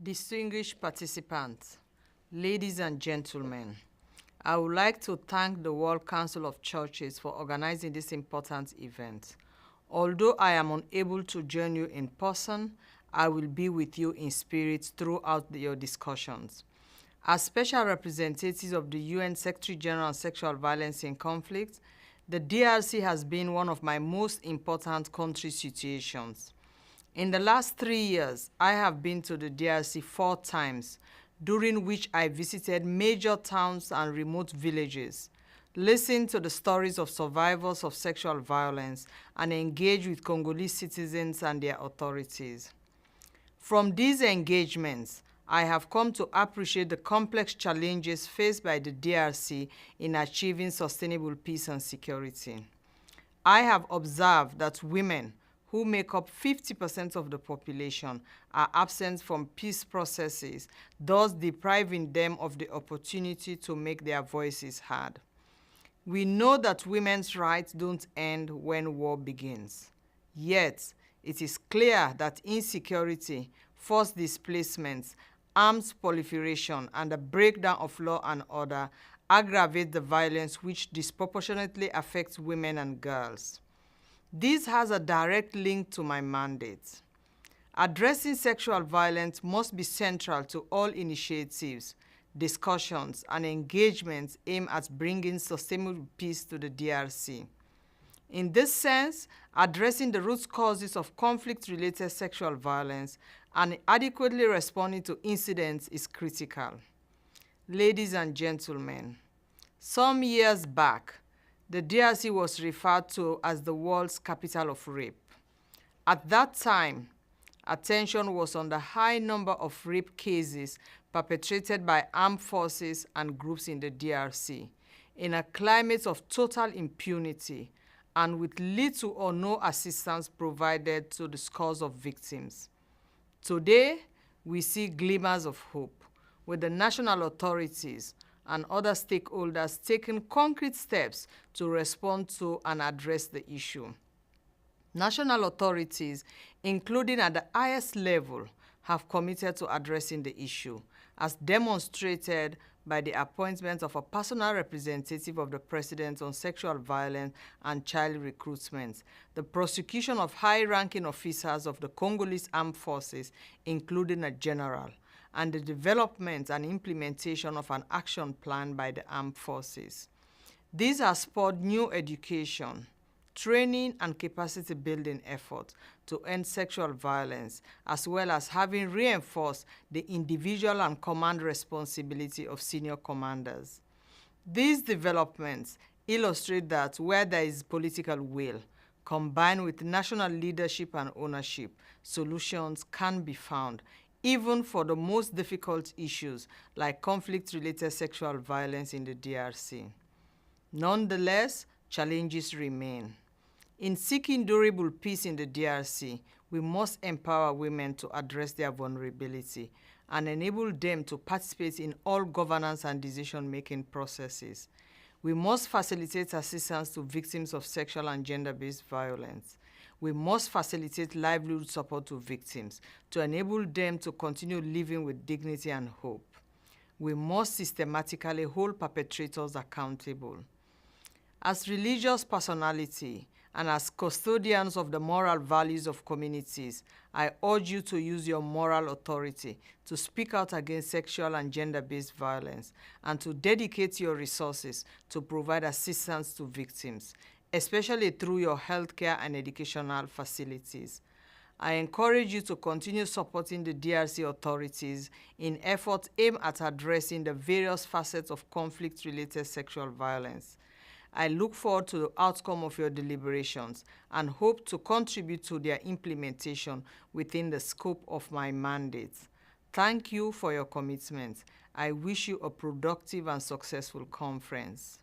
Distinguished participants, ladies and gentlemen, I would like to thank the World Council of Churches for organizing this important event. Although I am unable to join you in person, I will be with you in spirit throughout your discussions. As special representatives of the UN Secretary General on Sexual Violence in Conflict, the DRC has been one of my most important country situations. In the last 3 years, I have been to the DRC 4 times, during which I visited major towns and remote villages, listened to the stories of survivors of sexual violence, and engaged with Congolese citizens and their authorities. From these engagements, I have come to appreciate the complex challenges faced by the DRC in achieving sustainable peace and security. I have observed that women, who make up 50% of the population, are absent from peace processes, thus depriving them of the opportunity to make their voices heard. We know that women's rights don't end when war begins. Yet, it is clear that insecurity, forced displacements, arms proliferation, and the breakdown of law and order aggravate the violence which disproportionately affects women and girls. This has a direct link to my mandate. Addressing sexual violence must be central to all initiatives, discussions, and engagements aimed at bringing sustainable peace to the DRC. In this sense, addressing the root causes of conflict-related sexual violence and adequately responding to incidents is critical. Ladies and gentlemen, some years back, the DRC was referred to as the world's capital of rape. At that time, attention was on the high number of rape cases perpetrated by armed forces and groups in the DRC, in a climate of total impunity and with little or no assistance provided to the scores of victims. Today, we see glimmers of hope, with the national authorities and other stakeholders taking concrete steps to respond to and address the issue. National authorities, including at the highest level, have committed to addressing the issue, as demonstrated by the appointment of a personal representative of the President on sexual violence and child recruitment, the prosecution of high-ranking officers of the Congolese armed forces, including a general, and the development and implementation of an action plan by the armed forces. These have spurred new education, training, and capacity-building efforts to end sexual violence, as well as having reinforced the individual and command responsibility of senior commanders. These developments illustrate that where there is political will, combined with national leadership and ownership, solutions can be found, even for the most difficult issues like conflict-related sexual violence in the DRC. Nonetheless, challenges remain. In seeking durable peace in the DRC, we must empower women to address their vulnerability and enable them to participate in all governance and decision-making processes. We must facilitate assistance to victims of sexual and gender-based violence. We must facilitate livelihood support to victims to enable them to continue living with dignity and hope. We must systematically hold perpetrators accountable. As religious personality and as custodians of the moral values of communities, I urge you to use your moral authority to speak out against sexual and gender-based violence and to dedicate your resources to provide assistance to victims, especially through your healthcare and educational facilities. I encourage you to continue supporting the DRC authorities in efforts aimed at addressing the various facets of conflict-related sexual violence. I look forward to the outcome of your deliberations and hope to contribute to their implementation within the scope of my mandate. Thank you for your commitment. I wish you a productive and successful conference.